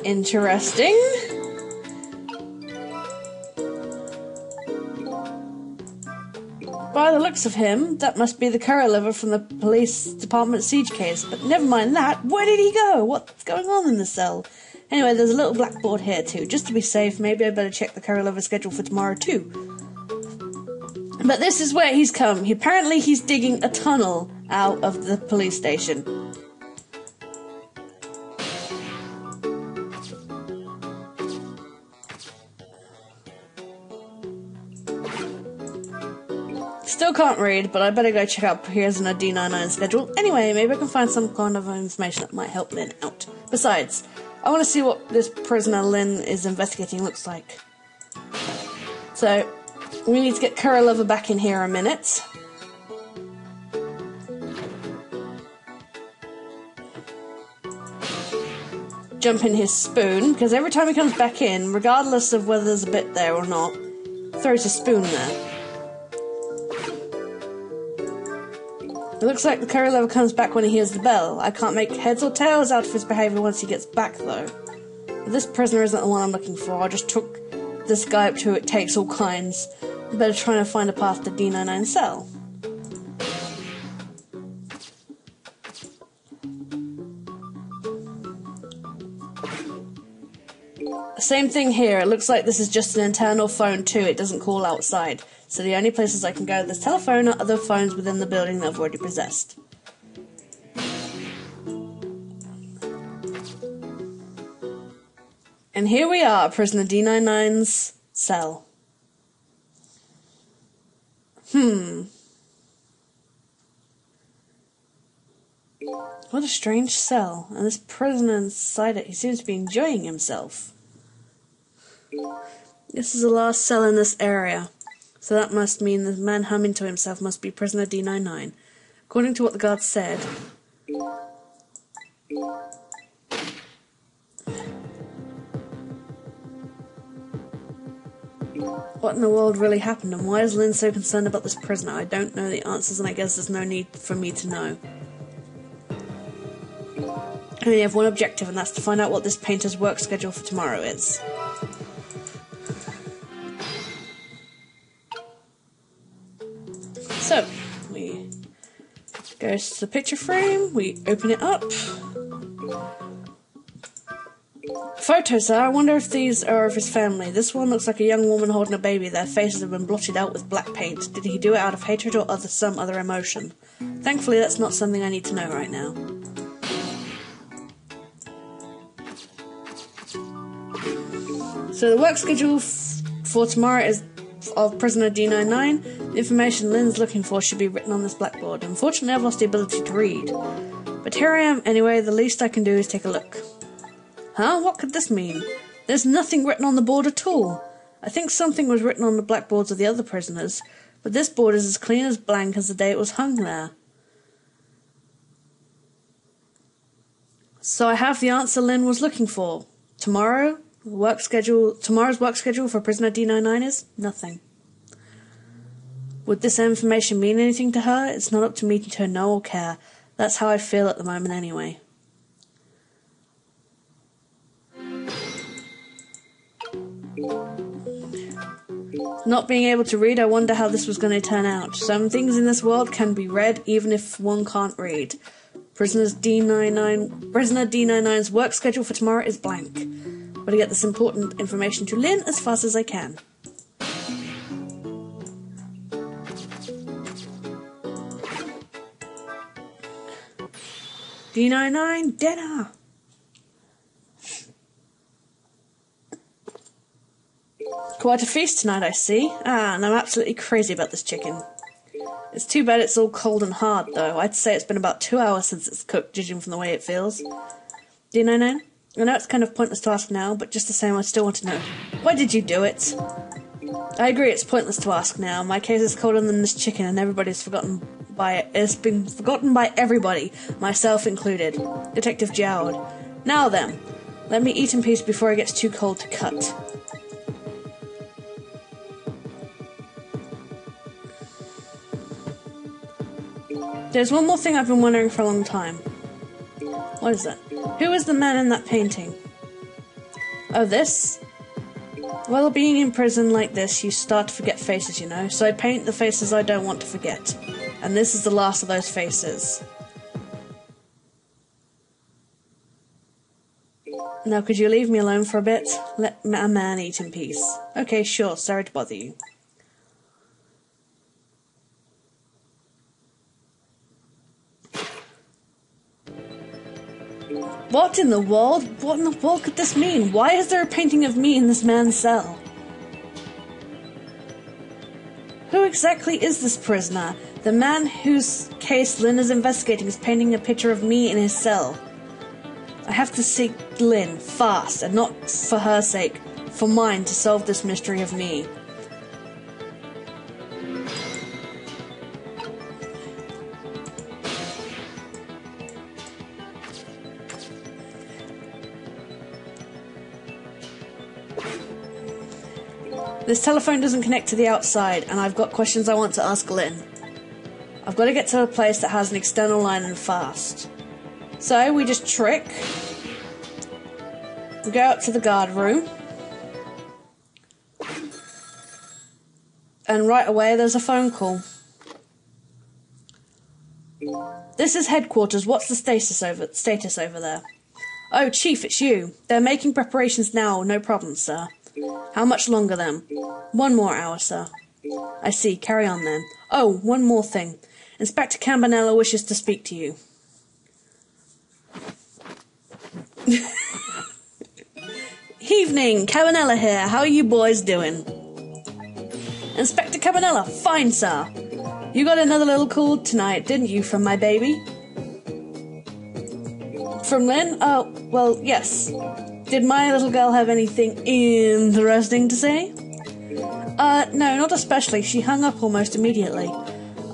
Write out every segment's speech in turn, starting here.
Interesting. By the looks of him, that must be the curry liver from the police department siege case. But never mind that. Where did he go? What's going on in the cell? Anyway, there's a little blackboard here too. Just to be safe, maybe I better check the curry liver schedule for tomorrow too. But this is where he's come. Apparently he's digging a tunnel out of the police station. Still can't read, but I better go check out Prisoner D99's schedule. Anyway, maybe I can find some kind of information that might help Lynne out. Besides, I want to see what this prisoner Lynne is investigating looks like. So, we need to get curry liver back in here a minute. Jump in his spoon, because every time he comes back in, regardless of whether there's a bit there or not, throws a spoon there. It looks like the curry liver comes back when he hears the bell. I can't make heads or tails out of his behaviour once he gets back, though. But this prisoner isn't the one I'm looking for. I just took this guy up to It Takes All Kinds. I better try and find a path to D99's cell. Same thing here. It looks like this is just an internal phone too. It doesn't call outside. So the only places I can go with this telephone are other phones within the building that I've already possessed. And here we are, Prisoner D99's cell. What a strange cell. And this prisoner inside it, he seems to be enjoying himself. This is the last cell in this area. So that must mean the man humming to himself must be Prisoner D99. According to what the guard said... What in the world really happened, and why is Lynne so concerned about this prisoner? I don't know the answers, and I guess there's no need for me to know. I only have one objective, and that's to find out what this painter's work schedule for tomorrow is. So, we go to the picture frame, we open it up. Photos, sir. I wonder if these are of his family. This one looks like a young woman holding a baby. Their faces have been blotted out with black paint. Did he do it out of hatred or some other emotion? Thankfully, that's not something I need to know right now. So the work schedule for tomorrow is of Prisoner D99. The information Lynne's looking for should be written on this blackboard. Unfortunately, I've lost the ability to read. But here I am anyway. The least I can do is take a look. Huh? What could this mean? There's nothing written on the board at all. I think something was written on the blackboards of the other prisoners, but this board is as clean as blank as the day it was hung there. So I have the answer Lynne was looking for. Tomorrow's work schedule for Prisoner D99 is nothing. Would this information mean anything to her? It's not up to me to know or care. That's how I feel at the moment anyway. Not being able to read, I wonder how this was going to turn out. Some things in this world can be read even if one can't read. Prisoner D99's work schedule for tomorrow is blank. But I get this important information to Lynne as fast as I can. D99 dinner! Quite a feast tonight, I see. And I'm absolutely crazy about this chicken. It's too bad it's all cold and hard, though. I'd say it's been about 2 hours since it's cooked, judging from the way it feels. D99? I know it's kind of pointless to ask now, but just the same, I still want to know. Why did you do it? I agree, it's pointless to ask now. My case is colder than this chicken, and everybody's forgotten by it. It's been forgotten by everybody, myself included. Detective Jowd. Now then, let me eat in peace before it gets too cold to cut. There's one more thing I've been wondering for a long time. What is that? Who is the man in that painting? Oh, this? Well, being in prison like this, you start to forget faces, you know, so I paint the faces I don't want to forget. And this is the last of those faces. Now, could you leave me alone for a bit? Let a man eat in peace. Okay, sure, sorry to bother you. What in the world? What in the world could this mean? Why is there a painting of me in this man's cell? Who exactly is this prisoner? The man whose case Lynne is investigating is painting a picture of me in his cell. I have to seek Lynne, fast, and not for her sake, for mine, to solve this mystery of me. This telephone doesn't connect to the outside, and I've got questions I want to ask Lynne. I've got to get to a place that has an external line and fast. So, we just trick. We go up to the guard room. And right away there's a phone call. This is headquarters. What's the status over there? Oh, Chief, it's you. They're making preparations now. No problem, sir. How much longer then? 1 more hour, sir. I see. Carry on then. Oh, one more thing. Inspector Campanella wishes to speak to you. Evening, Campanella here. How are you boys doing? Inspector Campanella, fine, sir. You got another little call tonight, didn't you, from my baby? From Lynne? Oh, well, yes. Did my little girl have anything interesting to say? No, not especially. She hung up almost immediately.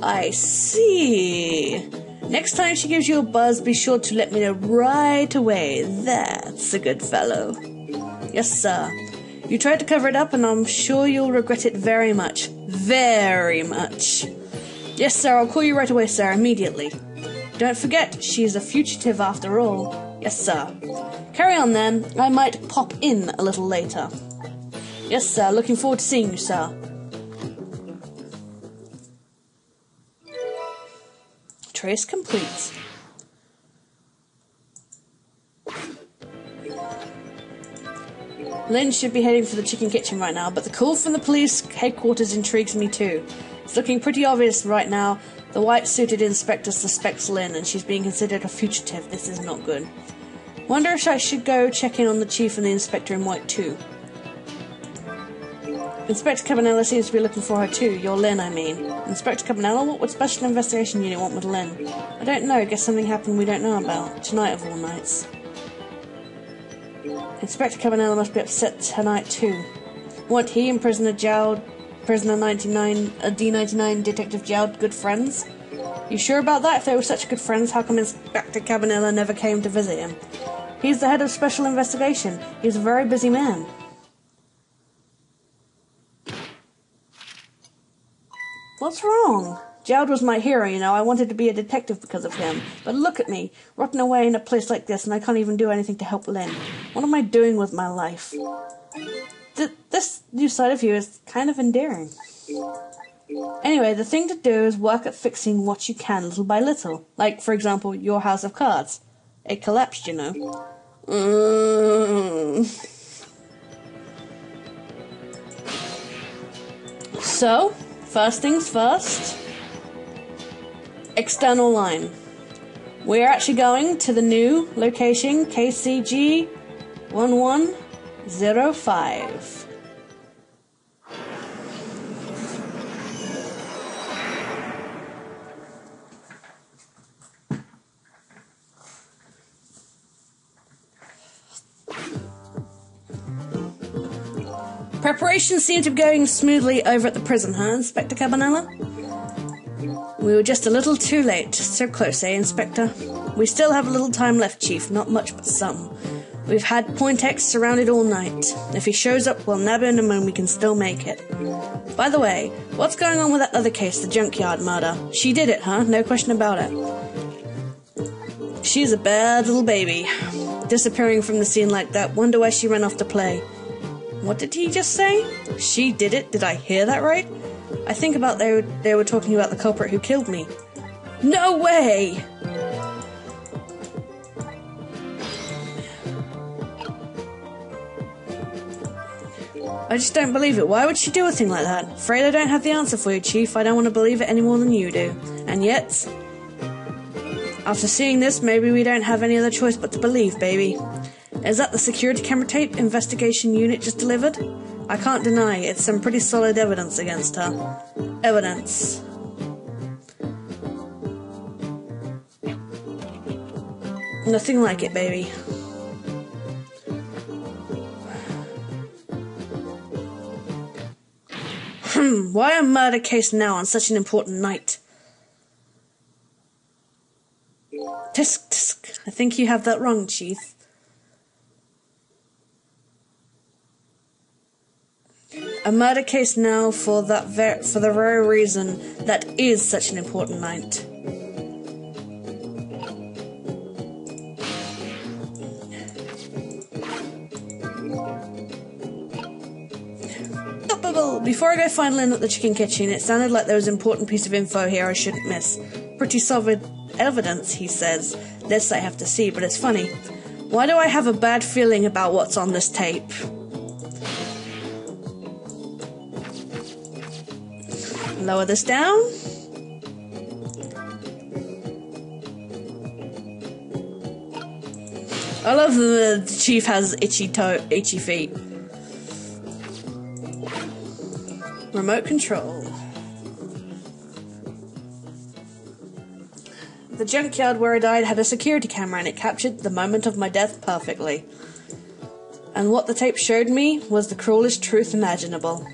I see. Next time she gives you a buzz, be sure to let me know right away. That's a good fellow. Yes, sir. You tried to cover it up, and I'm sure you'll regret it very much. Very much. Yes, sir, I'll call you right away, sir, immediately. Don't forget, she's a fugitive after all. Yes, sir. Carry on, then. I might pop in a little later. Yes, sir, looking forward to seeing you, sir. Trace complete. Lynne should be heading for the chicken kitchen right now, but the call from the police headquarters intrigues me too. It's looking pretty obvious right now. The white-suited inspector suspects Lynne, and she's being considered a fugitive. This is not good. Wonder if I should go check in on the chief and the inspector in white too. Inspector Campanella seems to be looking for her too. Your Lynne, I mean. Inspector Campanella, what special investigation unit want with Lynne? I don't know. Guess something happened we don't know about. Tonight of all nights. Inspector Campanella must be upset tonight too. Weren't he and Prisoner D99 Detective Jowd good friends? You sure about that? If they were such good friends, how come Inspector Campanella never came to visit him? He's the head of special investigation. He's a very busy man. What's wrong? Jowd was my hero, you know. I wanted to be a detective because of him. But look at me, rotting away in a place like this, and I can't even do anything to help Lynne. What am I doing with my life? This new side of you is kind of endearing. Anyway, the thing to do is work at fixing what you can little by little. Like, for example, your house of cards. It collapsed, you know. So, first things first. External line. We're actually going to the new location, KCG 1105. Preparations seem to be going smoothly over at the prison, huh, Inspector Campanella? We were just a little too late. So close, eh, Inspector? We still have a little time left, Chief. Not much, but some. We've had Point X surrounded all night. If he shows up, we'll nab him and we can still make it. By the way, what's going on with that other case, the junkyard murder? She did it, huh? No question about it. She's a bad little baby. disappearing from the scene like that. Wonder where she ran off to play. What did he just say? She did it? Did I hear that right? I think about they were talking about the culprit who killed me. No way! I just don't believe it. Why would she do a thing like that? Afraid I don't have the answer for you, Chief. I don't want to believe it any more than you do. And yet, after seeing this, maybe we don't have any other choice but to believe, baby. Is that the security camera tape investigation unit just delivered? I can't deny it's some pretty solid evidence against her. Evidence. Nothing like it, baby. Why a murder case now on such an important night? Tisk, tisk. I think you have that wrong, Chief. A murder case now for the very reason that is such an important night. Before I go find Lynne at the chicken kitchen, it sounded like there was an important piece of info here I shouldn't miss. Pretty solid evidence, he says. This I have to see, but it's funny. Why do I have a bad feeling about what's on this tape? Lower this down. I love that the Chief has itchy feet. Remote control. The junkyard where I died had a security camera and it captured the moment of my death perfectly. And what the tape showed me was the cruelest truth imaginable.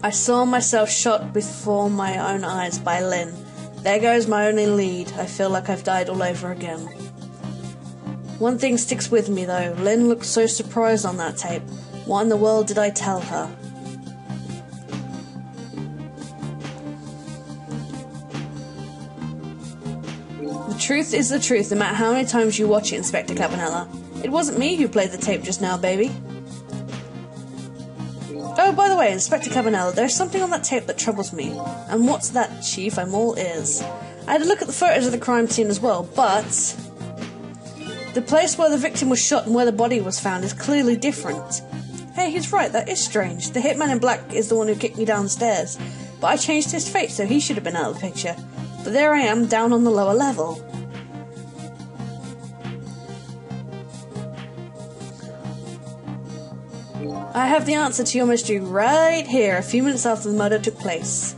I saw myself shot before my own eyes by Lynne. There goes my only lead. I feel like I've died all over again. One thing sticks with me though. Lynne looked so surprised on that tape. What in the world did I tell her? The truth is the truth, no matter how many times you watch it, Inspector Cabanella. It wasn't me who played the tape just now, baby. Oh, by the way, Inspector Cabanella, there's something on that tape that troubles me. And what's that, Chief? I'm all ears. I had a look at the photos of the crime scene as well, but the place where the victim was shot and where the body was found is clearly different. Hey, he's right, that is strange. The hitman in black is the one who kicked me downstairs, but I changed his fate, so he should have been out of the picture. But there I am, down on the lower level. I have the answer to your mystery right here, a few minutes after the murder took place.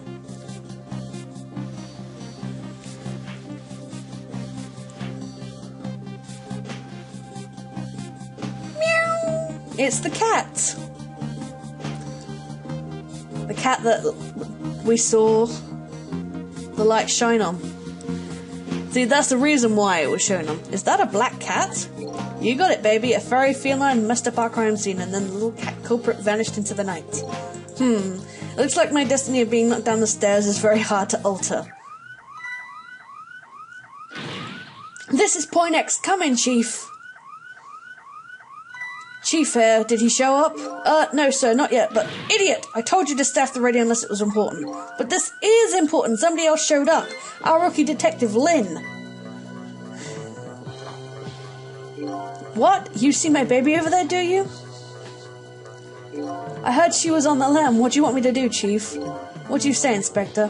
Meow! It's the cat! The cat that we saw the light shine on. See, that's the reason why it was shown on. Is that a black cat? You got it, baby. A furry feline messed up our crime scene, and then the little cat culprit vanished into the night. It looks like my destiny of being knocked down the stairs is very hard to alter. This is Point X. Come in, Chief. Chief here. Did he show up? No, sir, not yet, but... Idiot! I told you to staff the radio unless it was important. But this is important. Somebody else showed up. Our rookie detective, Lynne. What? You see my baby over there, do you? I heard she was on the lam. What do you want me to do, Chief? What do you say, Inspector?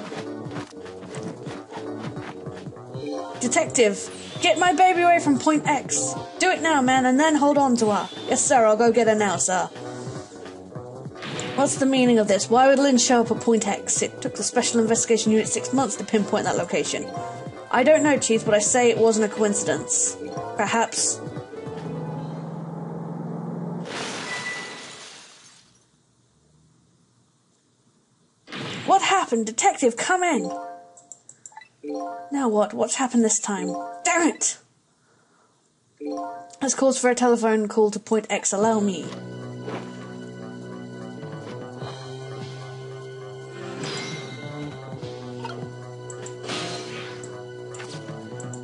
Detective, get my baby away from Point X. Do it now, man, and then hold on to her. Yes, sir, I'll go get her now, sir. What's the meaning of this? Why would Lynne show up at Point X? It took the Special Investigation Unit 6 months to pinpoint that location. I don't know, Chief, but I say it wasn't a coincidence. Perhaps... What happened? Detective, come in! Now what? What's happened this time? Damn it! This calls for a telephone call to Point X. Allow me.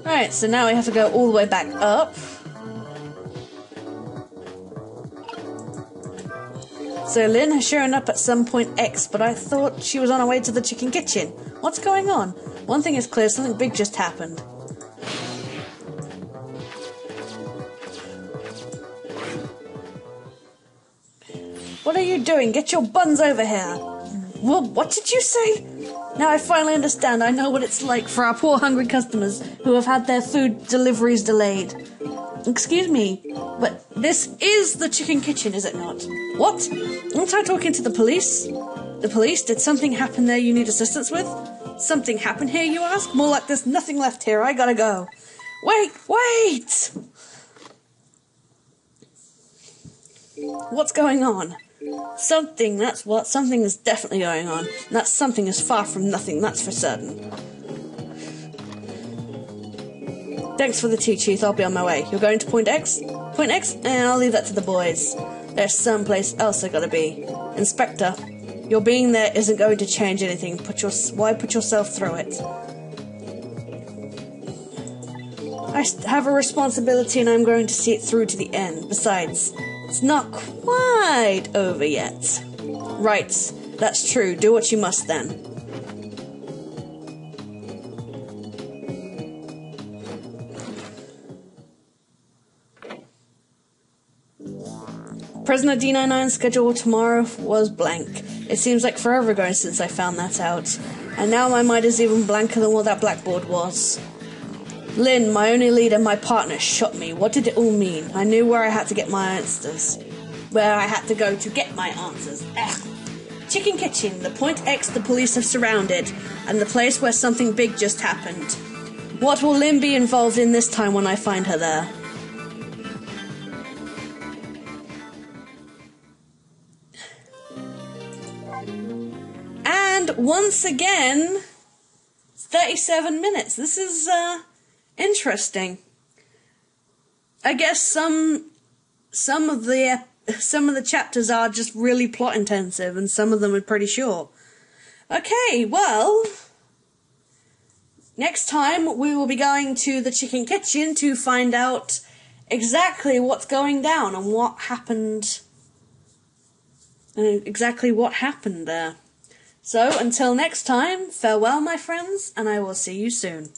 Right, so now we have to go all the way back up. So Lynne has shown up at some Point X, but I thought she was on her way to the chicken kitchen. What's going on? One thing is clear, something big just happened. What are you doing? Get your buns over here. Well, what did you say? Now I finally understand. I know what it's like for our poor hungry customers who have had their food deliveries delayed. Excuse me, but this is the chicken kitchen, is it not? What? Aren't I talking to the police? The police? Did something happen there you need assistance with? Something happened here, you ask? More like there's nothing left here. I gotta go. Wait! What's going on? Something is definitely going on. And that something is far from nothing, that's for certain. Thanks for the tea, Chief. I'll be on my way. You're going to Point X? Point X? I'll leave that to the boys. There's someplace else I gotta be. Inspector, your being there isn't going to change anything. Why put yourself through it? I have a responsibility and I'm going to see it through to the end. Besides, it's not quite over yet. Right, that's true. Do what you must then. Prisoner D99's schedule tomorrow was blank. It seems like forever ago since I found that out. And now my mind is even blanker than what that blackboard was. Lynne, my only leader, my partner, shot me. What did it all mean? I knew where I had to get my answers. Where I had to go to get my answers. Ugh. Chicken Kitchen, the Point X the police have surrounded, and the place where something big just happened. What will Lynne be involved in this time when I find her there? And once again, 37 minutes. This is interesting. I guess some of the chapters are just really plot intensive, and some of them are pretty short. Okay, well, next time we will be going to the chicken kitchen to find out exactly what's going down and what happened. Exactly what happened there. So, until next time, farewell, my friends, and I will see you soon.